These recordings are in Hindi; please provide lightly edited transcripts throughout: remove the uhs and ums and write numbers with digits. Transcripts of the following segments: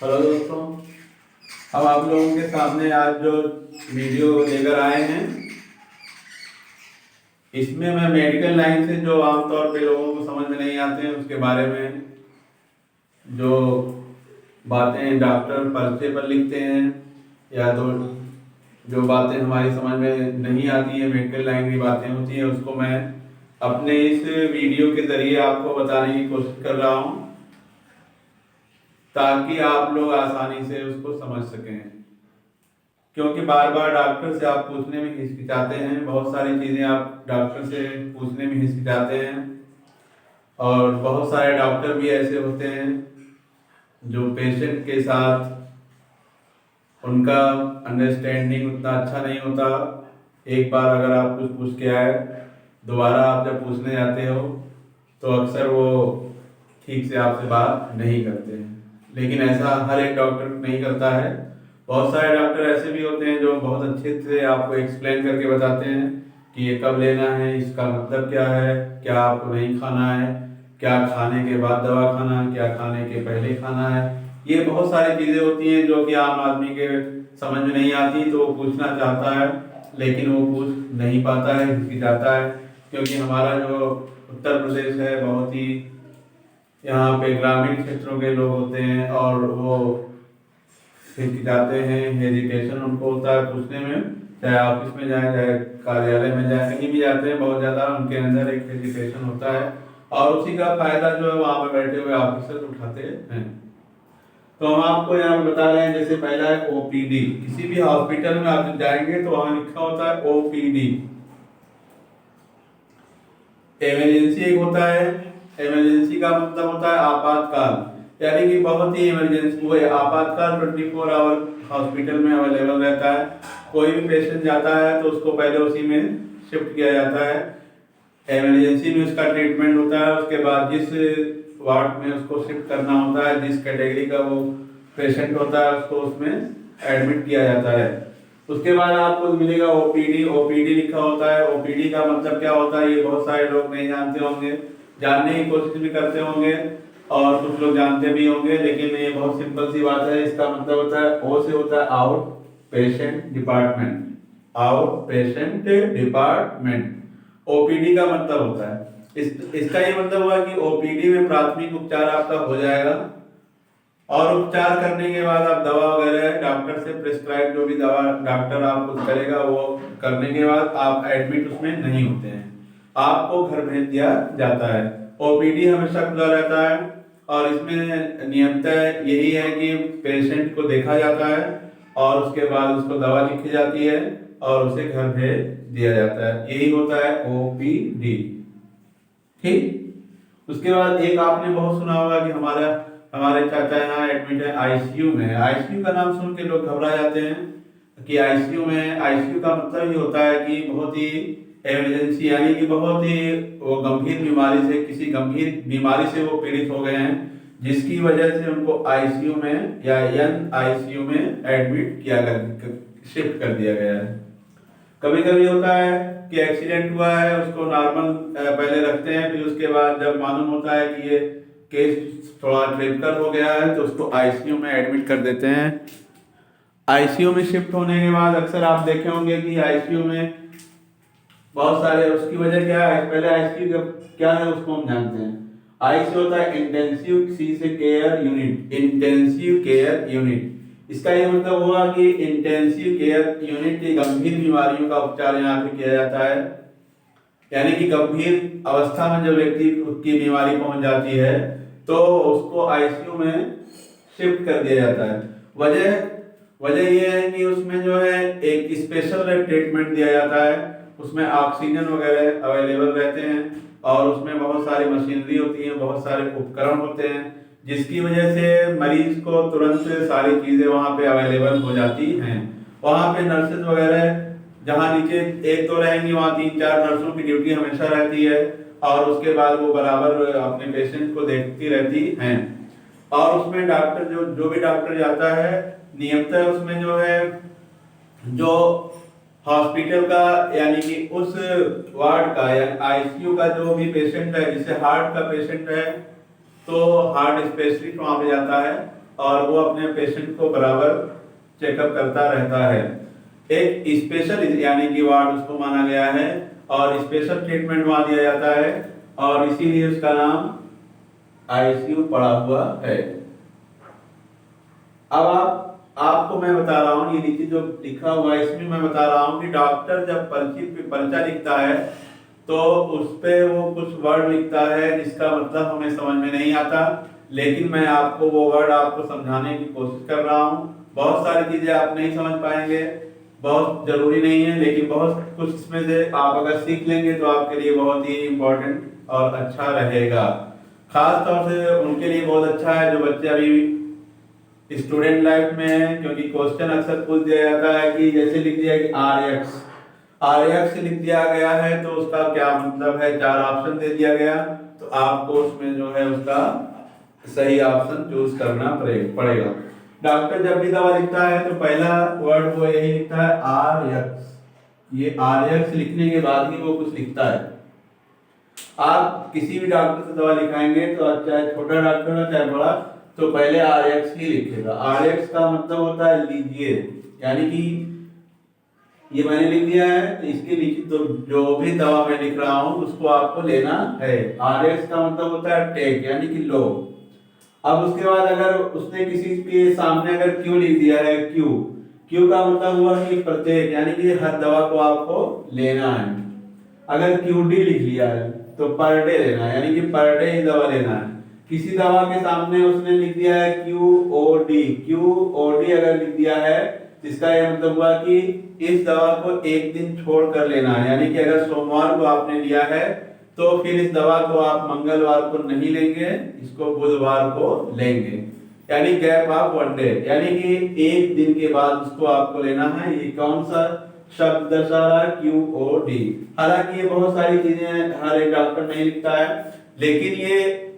हेलो दोस्तों। हम आप लोगों के सामने आज जो वीडियो लेकर आए हैं, इसमें मैं मेडिकल लाइन से जो आमतौर पे लोगों को समझ में नहीं आते हैं उसके बारे में जो बातें डॉक्टर पर्चे पर लिखते हैं या तो जो बातें हमारी समझ में नहीं आती है, मेडिकल लाइन की बातें होती हैं, उसको मैं अपने इस वीडियो के जरिए आपको बताने की कोशिश कर रहा हूँ ताकि आप लोग आसानी से उसको समझ सकें। क्योंकि बार बार डॉक्टर से आप पूछने में हिचकिचाते हैं, बहुत सारी चीज़ें आप डॉक्टर से पूछने में हिचकिचाते हैं और बहुत सारे डॉक्टर भी ऐसे होते हैं जो पेशेंट के साथ उनका अंडरस्टैंडिंग उतना अच्छा नहीं होता। एक बार अगर आप कुछ पूछ के आए, दोबारा आप जब पूछने जाते हो तो अक्सर वो ठीक से आपसे बात नहीं करते हैं, लेकिन ऐसा हर एक डॉक्टर नहीं करता है। बहुत सारे डॉक्टर ऐसे भी होते हैं जो बहुत अच्छे से आपको एक्सप्लेन करके बताते हैं कि ये कब लेना है, इसका मतलब क्या है, क्या आपको नहीं खाना है, क्या खाने के बाद दवा खाना है, क्या खाने के पहले खाना है। ये बहुत सारी चीज़ें होती हैं जो कि आम आदमी के समझ में नहीं आती, तो वो पूछना चाहता है लेकिन वो पूछ नहीं पाता है, हिचकिचाता है। क्योंकि हमारा जो उत्तर प्रदेश है बहुत ही, यहाँ पे ग्रामीण क्षेत्रों के लोग होते हैं और वो हिचकिचाते हैं, हेजिटेशन उनको होता है पूछने में। चाहे ऑफिस में जाए, चाहे कार्यालय में जाए, कहीं भी जाते हैं बहुत ज़्यादा उनके अंदर एक हेजिटेशन होता है और उसी का फायदा जो है वहाँ पे बैठे हुए ऑफिसर उठाते हैं। तो हम आपको यहाँ पे बता रहे हैं, जैसे पहला है ओपीडी। किसी भी हॉस्पिटल में आप जाएंगे तो वहाँ लिखा होता है ओपीडी। इमरजेंसी एक होता है, इमरजेंसी का मतलब होता है आपातकाल, यानी कि बहुत ही इमरजेंसी वो आपातकाल 24 आवर हॉस्पिटल में अवेलेबल रहता है। कोई भी पेशेंट जाता है तो उसको पहले उसी में शिफ्ट किया जाता है। इमरजेंसी में उसका ट्रीटमेंट होता है, उसके बाद जिस वार्ड में उसको शिफ्ट करना होता है, जिस कैटेगरी का वो पेशेंट होता है उसको उसमें एडमिट किया जाता है। उसके बाद आपको मिलेगा ओपीडी। ओपीडी लिखा होता है। ओपीडी का मतलब क्या होता है ये बहुत सारे लोग नहीं जानते होंगे, जानने की कोशिश भी करते होंगे और कुछ लोग जानते भी होंगे, लेकिन ये बहुत सिंपल सी बात है। इसका मतलब होता है, ओ से होता है out patient department, out patient department. OPD का मतलब होता है इसका ये मतलब हुआ कि ओपीडी में प्राथमिक उपचार आपका हो जाएगा और उपचार करने के बाद आप दवा वगैरह डॉक्टर से प्रिस्क्राइब जो भी दवा डॉक्टर आपको करेगा वो करने के बाद आप एडमिट उसमें नहीं होते हैं, आपको घर भेज दिया जाता है। ओपीडी हमेशा खुला रहता है और इसमें नियमतः यही है कि पेशेंट को देखा जाता है और उसके बाद उसको दवा लिखी जाती है और उसे घर भेज दिया जाता है। यही होता है ओपीडी। ठीक। उसके बाद एक आपने बहुत सुना होगा कि हमारे चाचा यहाँ एडमिट है आईसीयू में। आईसीयू का नाम सुन के लोग घबरा जाते हैं कि आईसीयू में, आईसीयू का मतलब ये होता है कि बहुत ही इमरजेंसी, यानी कि बहुत ही वो गंभीर बीमारी से, किसी गंभीर बीमारी से वो पीड़ित हो गए हैं जिसकी वजह से उनको आईसीयू में या एन आईसीयू में एडमिट किया गया, शिफ्ट कर दिया गया है। कभी कभी होता है कि एक्सीडेंट हुआ है, उसको नॉर्मल पहले रखते हैं, फिर उसके बाद जब मालूम होता है कि ये केस थोड़ा क्रिटिकल हो गया है तो उसको आईसीयू में एडमिट कर देते हैं। आईसीयू में शिफ्ट होने के बाद अक्सर आप देखे होंगे कि आईसीयू में बहुत सारे, उसकी वजह क्या है, पहले आईसीयू क्या है उसको हम जानते हैं। आईसीयू होता है इंटेंसिव, सी से care unit, intensive care unit. इसका ये मतलब हुआ कि इंटेंसिव केयर यूनिट की गंभीर बीमारियों का उपचार यहाँ पे किया जाता है, यानी कि गंभीर अवस्था में जो व्यक्ति की बीमारी पहुंच जाती है तो उसको आईसीयू में शिफ्ट कर दिया जाता है। वजह वजह यह है कि उसमें जो है एक स्पेशल ट्रीटमेंट दिया जाता है, उसमें ऑक्सीजन वगैरह अवेलेबल रहते हैं और उसमें बहुत सारी मशीनरी होती है, बहुत सारे उपकरण होते हैं जिसकी वजह से मरीज को तुरंत सारी चीजें वहाँ पे अवेलेबल हो जाती हैं। वहाँ पे नर्सेज वगैरह जहाँ नीचे एक तो रहेंगी, वहाँ 3-4 नर्सों की ड्यूटी हमेशा रहती है और उसके बाद वो बराबर अपने पेशेंट को देखती रहती हैं। और उसमें डॉक्टर जो भी डॉक्टर जाता है नियमतः उसमें जो है, जो हॉस्पिटल का यानी कि उस वार्ड का या आईसीयू का जो भी पेशेंट है, जैसे हार्ट का पेशेंट है तो हार्ट स्पेशलिस्ट वहाँ पे जाता है और वो अपने पेशेंट को बराबर चेकअप करता रहता है। एक स्पेशल यानी कि वार्ड उसको माना गया है और स्पेशल ट्रीटमेंट वहां दिया जाता है और इसीलिए उसका नाम आईसीयू पड़ा हुआ है। अब आपको मैं बता रहा हूँ, ये नीचे जो लिखा हुआ है इसमें मैं बता रहा हूँ कि डॉक्टर जब पर्ची पे पर्चा लिखता है तो उस पे वो कुछ वर्ड लिखता है जिसका मतलब हमें समझ में नहीं आता, लेकिन मैं आपको वो वर्ड आपको समझाने की कोशिश कर रहा हूँ। बहुत सारी चीजें आप नहीं समझ पाएंगे, बहुत जरूरी नहीं है, लेकिन बहुत कुछ इसमें से आप अगर सीख लेंगे तो आपके लिए बहुत ही इम्पोर्टेंट और अच्छा रहेगा। खास तौर से उनके लिए बहुत अच्छा है जो बच्चे अभी स्टूडेंट लाइफ में है, क्योंकि क्वेश्चन अक्सर पूछ दिया जाता है कि जैसे लिख दिया कि आरएक्स लिख दिया गया है तो उसका क्या मतलब है, 4 ऑप्शन दे दिया गया, तो आपको उसमें जो है उसका सही ऑप्शन चूज करना पड़ेगा। डॉक्टर जब भी दवा लिखता है तो पहला वर्ड वो यही लिखता है आरएक्स। ये आरएक्स लिखने के बाद ही वो कुछ लिखता है। आप किसी भी डॉक्टर से दवा लिखाएंगे तो चाहे छोटा डॉक्टर हो चाहे बड़ा, तो पहले आरएक्स ही लिखेगा। आरएक्स का मतलब होता है लीजिए, यानी कि ये मैंने लिख दिया है तो इसके नीचे तो जो भी दवा मैं लिख रहा हूं उसको आपको लेना है। आरएक्स का मतलब होता है टेक, यानी कि लो। अब उसके बाद अगर उसने किसी के सामने अगर क्यू लिख दिया है, क्यू का मतलब हुआ कि प्रत्येक, यानी कि हर दवा को आपको लेना है। अगर क्यूडी लिख लिया है तो पर डे लेना है, यानी कि पर डे ही दवा लेना है। किसी दवा के सामने उसने लिख दिया है क्यूओडी अगर लिख दिया है तो इसका यह मतलब हुआ कि इस दवा को एक दिन छोड़ कर लेना है, यानी कि अगर सोमवार को आपने लिया है तो फिर इस दवा को आप मंगलवार को नहीं लेंगे, इसको बुधवार को लेंगे, यानी गैप ऑफ 1 डे, यानी कि एक दिन के बाद उसको आपको लेना है। ये कौन सा शब्द दर्शा रहा है, क्यूओडी। हालांकि ये बहुत सारी चीजें हर एक डॉक्टर नहीं लिखता है, लेकिन ये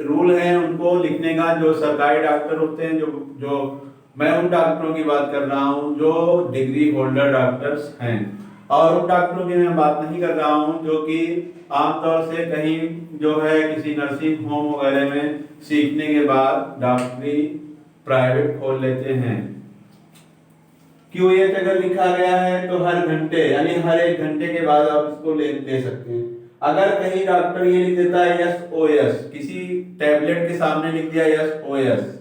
रूल है उनको लिखने का जो सरकारी डॉक्टर होते हैं। जो मैं उन डॉक्टरों की बात कर रहा हूँ जो डिग्री होल्डर डॉक्टर्स हैं, और उन डॉक्टरों की मैं बात नहीं कर रहा हूँ जो कि आमतौर से कहीं जो है किसी नर्सिंग होम वगैरह में सीखने के बाद डॉक्टरी प्राइवेट खोल लेते हैं। क्यूएच अगर लिखा गया है तो हर घंटे, यानी हर 1 घंटे के बाद आप इसको ले सकते हैं। अगर कहीं डॉक्टर ये लिख देता है एसओएस, किसी टैबलेट के सामने लिख दिया एसओएस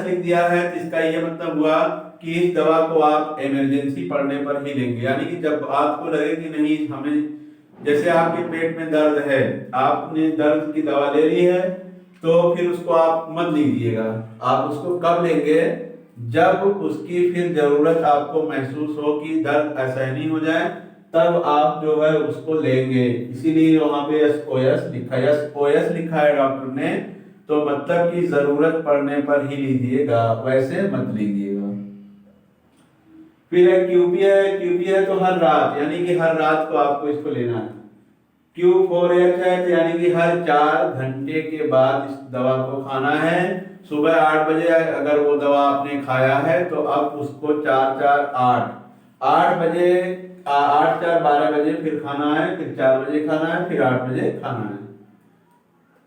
लिख दिया है तो इसका ये मतलब हुआ कि इस दवा को आप इमरजेंसी पड़ने पर ही लेंगे, यानी कि जब आपको लगे कि नहीं हमें, जैसे आपके पेट में दर्द है, आपने दर्द की दवा ले ली है तो फिर उसको आप मत लीजिएगा। आप उसको कब लेंगे, जब उसकी फिर जरूरत आपको महसूस हो कि दर्द आसानी हो जाए, तब आप जो है उसको लेंगे। इसीलिए वहां पे एसओएस लिखा है डॉक्टर ने, तो मतलब कि जरूरत पड़ने पर ही लीजिएगा, वैसे मत लीजिएगा। फिर क्यूपी है तो हर रात, यानी कि हर रात को आपको इसको लेना है। Q4H है तो यानी कि हर 4 घंटे के बाद इस दवा को खाना है। सुबह 8 बजे अगर वो दवा आपने खाया है तो अब उसको 8 बजे 12 बजे फिर खाना है, फिर 4 बजे खाना है, फिर 8 बजे खाना है।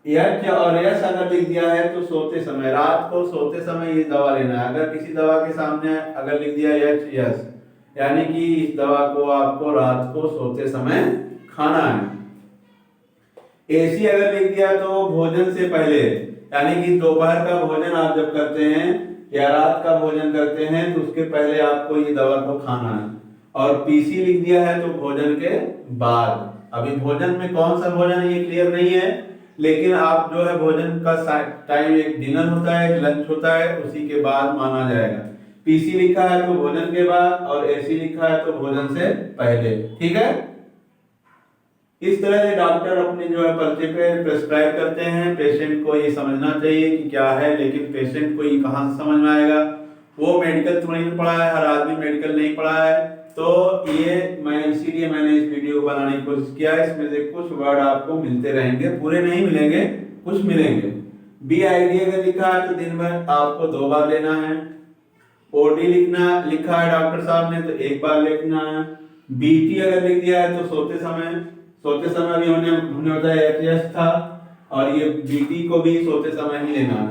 एच और एस अगर लिख दिया है तो सोते समय, रात को सोते समय ये दवा लेना है। अगर किसी दवा के सामने अगर लिख दिया एच एस, यानी कि इस दवा को आपको रात को सोते समय खाना है। एसी अगर लिख दिया तो भोजन से पहले, यानी कि दोपहर का भोजन आप जब करते हैं या रात का भोजन करते हैं तो उसके पहले आपको ये दवा को खाना है। और पीसी लिख दिया है तो भोजन के बाद। अभी भोजन में कौन सा भोजन है ये क्लियर नहीं है, लेकिन आप जो है भोजन का टाइम एक डिनर होता है, एक लंच होता है, उसी के बाद माना जाएगा। पीसी लिखा है तो भोजन के बाद, और एसी लिखा है तो भोजन से पहले। ठीक है, इस तरह से डॉक्टर अपने जो है पर्चे पे प्रेस्क्राइब करते हैं। पेशेंट को ये समझना चाहिए कि क्या है, लेकिन पेशेंट को ये कहाँ से समझ में आएगा, वो मेडिकल थोड़ी नहीं पढ़ा है, हर आदमी मेडिकल नहीं पढ़ा है। तो ये इसीलिए मैंने इस वीडियो को बनाने की कोशिश किया है। इसमें से कुछ वर्ड आपको मिलते रहेंगे, पूरे नहीं मिलेंगे, कुछ मिलेंगे। BID अगर लिखा है तो दिन भर आपको 2 बार लेना है। OD लिखा है डॉक्टर साहब ने तो 1 बार लिखना है। BT अगर लिख दिया है तो सोते समय भी हमने बताया HS था, और ये BT को भी सोते समय ही लेना है।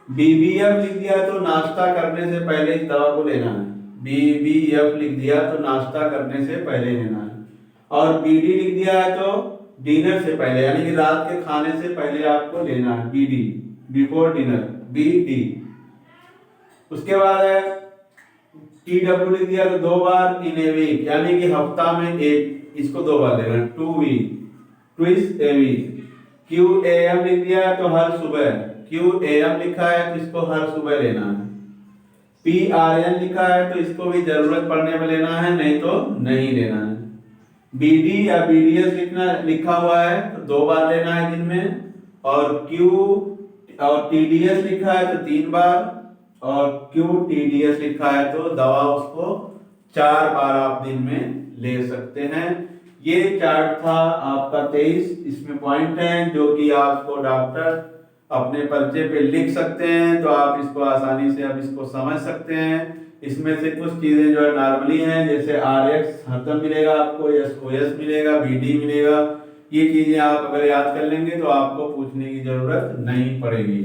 BBF लिख दिया तो नाश्ता करने से पहले इस दवा को लेना है। BBF लिख दिया तो नाश्ता करने से पहले लेना है। और BD लिख दिया है तो डिनर से पहले, यानी कि रात के खाने से पहले आपको लेना है। BD before dinner, BD। उसके बाद है TW लिख दिया तो 2 बार इन ए वीक, यानी कि हफ्ता में एक, इसको 2 बार लेना, 2 week, twice a week. QAM लिख दिया है तो हर सुबह, QAM लिखा है तो इसको हर सुबह लेना है। PRN लिखा है तो इसको भी जरूरत पड़ने में लेना है, नहीं तो नहीं लेना है। BD या BDS लिखा हुआ है तो 2 बार लेना है दिन में। और Q और TDS लिखा है तो 3 बार। और QTDS लिखा है तो दवा उसको 4 बार आप दिन में ले सकते हैं। ये चार्ट था आपका 23। इसमें पॉइंट हैं जो कि आपको डॉक्टर अपने पर्चे पे लिख सकते हैं, तो आप इसको आसानी से अब इसको समझ सकते हैं। इसमें से कुछ चीजें जो है नॉर्मली हैं, जैसे RX हरदम मिलेगा आपको, SOS मिलेगा, BD मिलेगा। ये चीजें आप अगर याद कर लेंगे तो आपको पूछने की जरूरत नहीं पड़ेगी।